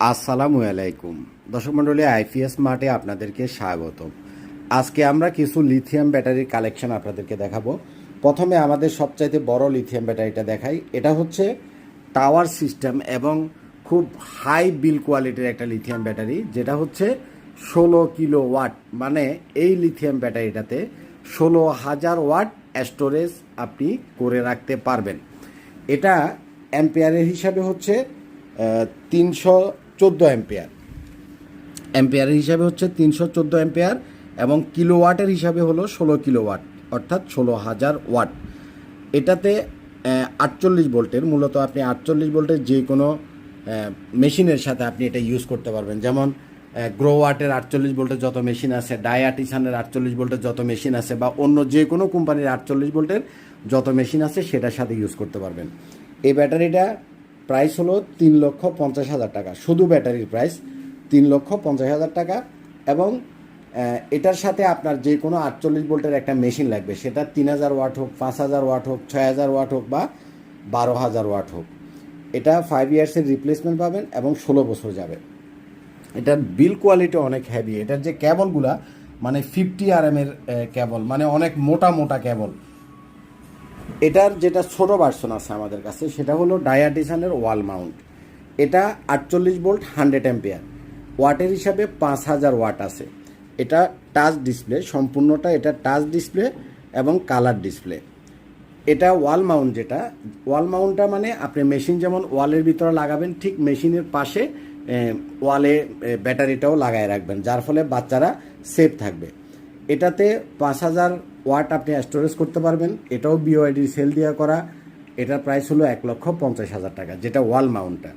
আসসালামু আলাইকুম দর্শক মণ্ডলী, আইপিএস মার্টে আপনাদেরকে স্বাগত। আজকে আমরা কিছু লিথিয়াম ব্যাটারির কালেকশন আপনাদেরকে দেখাবো। প্রথমে আমাদের সবচাইতে বড় লিথিয়াম ব্যাটারিটা দেখাই। এটা হচ্ছে টাওয়ার সিস্টেম এবং খুব হাই বিল কোয়ালিটির একটা লিথিয়াম ব্যাটারি, যেটা হচ্ছে 16 কিলো ওয়াট। মানে এই লিথিয়াম ব্যাটারিটাতে 16,000 ওয়াট স্টোরেজ আপনি করে রাখতে পারবেন। এটা অ্যাম্পিয়ারের হিসাবে হচ্ছে 314 অ্যাম্পিয়ার। অ্যাম্পিয়ারের হিসাবে হচ্ছে 314 অ্যাম্পিয়ার এবং কিলোওয়াটের হিসাবে হলো 16 কিলোওয়াট, অর্থাৎ 16,000 ওয়াট। এটাতে 48 ভোল্টের, মূলত আপনি 48 ভোল্টের যে কোনো মেশিনের সাথে আপনি এটা ইউজ করতে পারবেন। যেমন গ্রোওয়াটের 48 ভোল্টের যত মেশিন আছে, ডায়াটিসানের 48 ভোল্টের যত মেশিন আছে, বা অন্য যে কোনো কোম্পানির 48 ভোল্টের যত মেশিন আছে সেটার সাথে ইউজ করতে পারবেন। এই ব্যাটারিটা প্রাইস হলো 3,50,000 টাকা। শুধু ব্যাটারির প্রাইস 3,50,000 টাকা। এবং এটার সাথে আপনার যে কোনো 48 ভোল্টের একটা মেশিন লাগবে, সেটা 3,000 ওয়াট হোক, 5,000 ওয়াট হোক, 6,000 ওয়াট হোক বা 12,000 ওয়াট হোক। এটা 5 ইয়ার্সের রিপ্লেসমেন্ট পাবেন এবং 16 বছর যাবে। এটার বিল কোয়ালিটি অনেক হেভি। এটার যে কেবলগুলা, মানে 50 RMএর কেবল, মানে অনেক মোটা মোটা কেবল। এটার যেটা ছোট ভার্সন আছে আমাদের কাছে, সেটা হলো ডায়াটিসানের ওয়াল মাউন্ট। এটা 48 ভোল্ট 100 অ্যাম্পিয়ার, ওয়াটের হিসাবে 5,000 ওয়াট আছে। এটা টাচ ডিসপ্লে, সম্পূর্ণটা এটা টাচ ডিসপ্লে এবং কালার ডিসপ্লে। এটা ওয়াল মাউন্ট, যেটা ওয়াল মাউন্টটা মানে আপনি মেশিন যেমন ওয়ালের ভিতরে লাগাবেন, ঠিক মেশিনের পাশে ওয়ালে ব্যাটারিটাও লাগায় রাখবেন, যার ফলে বাচ্চারা সেফ থাকবে। এটাতে 5,000 ওয়াট আপনি স্টোরেজ করতে পারবেন। এটাও BYD সেল দেওয়া করা। এটার প্রাইস হলো 1,50,000 টাকা, যেটা ওয়াল মাউন্টটা।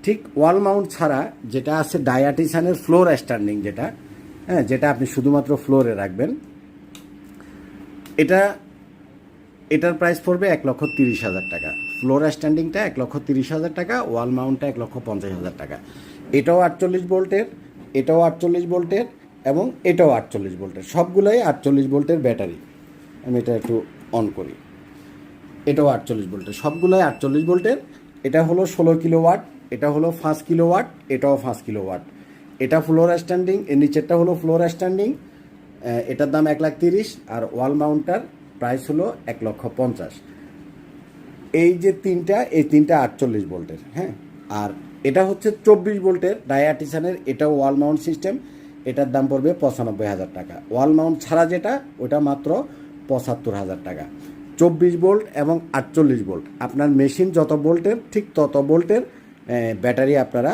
ঠিক ওয়াল মাউন্ট ছাড়া যেটা আছে ডায়াটিসানের ফ্লোর স্ট্যান্ডিং, যেটা আপনি শুধুমাত্র ফ্লোরে রাখবেন, এটার প্রাইস পড়বে 1,30,000 টাকা। ফ্লোর স্ট্যান্ডিংটা 1,30,000 টাকা, ওয়াল মাউন্টটা 1,50,000 টাকা। এটাও 48 ভোল্টের, এটাও 48 ভোল্টের এবং এটাও 48 ভোল্টের। সবগুলোই 48 ভোল্টের ব্যাটারি। আমি এটা একটু অন করি। এটাও 48 ভোল্টের, সবগুলোই 48 ভোল্টের। এটা হলো 16 কিলোওয়াট, এটা হলো 5 কিলোওয়াট, এটাও 5 কিলোওয়াট। এটা ফ্লোর স্ট্যান্ডিং, এর নিচেরটা হলো ফ্লোর স্ট্যান্ডিং। এটার দাম 1,30,000 আর ওয়াল মাউন্টটার প্রাইস হলো 1,50,000। এই যে এই তিনটা 48 ভোল্টের। হ্যাঁ, আর এটা হচ্ছে 24 ভোল্টের ডায়াটিসানের, এটাও ওয়াল মাউন্ট সিস্টেম। এটার দাম পড়বে 95,000 টাকা। ওয়াল মাউন্ট ছাড়া যেটা, ওটা মাত্র 75,000 টাকা। 24 ভোল্ট এবং 48 ভোল্ট, আপনার মেশিন যত ভোল্টের ঠিক তত ভোল্টের ব্যাটারি আপনারা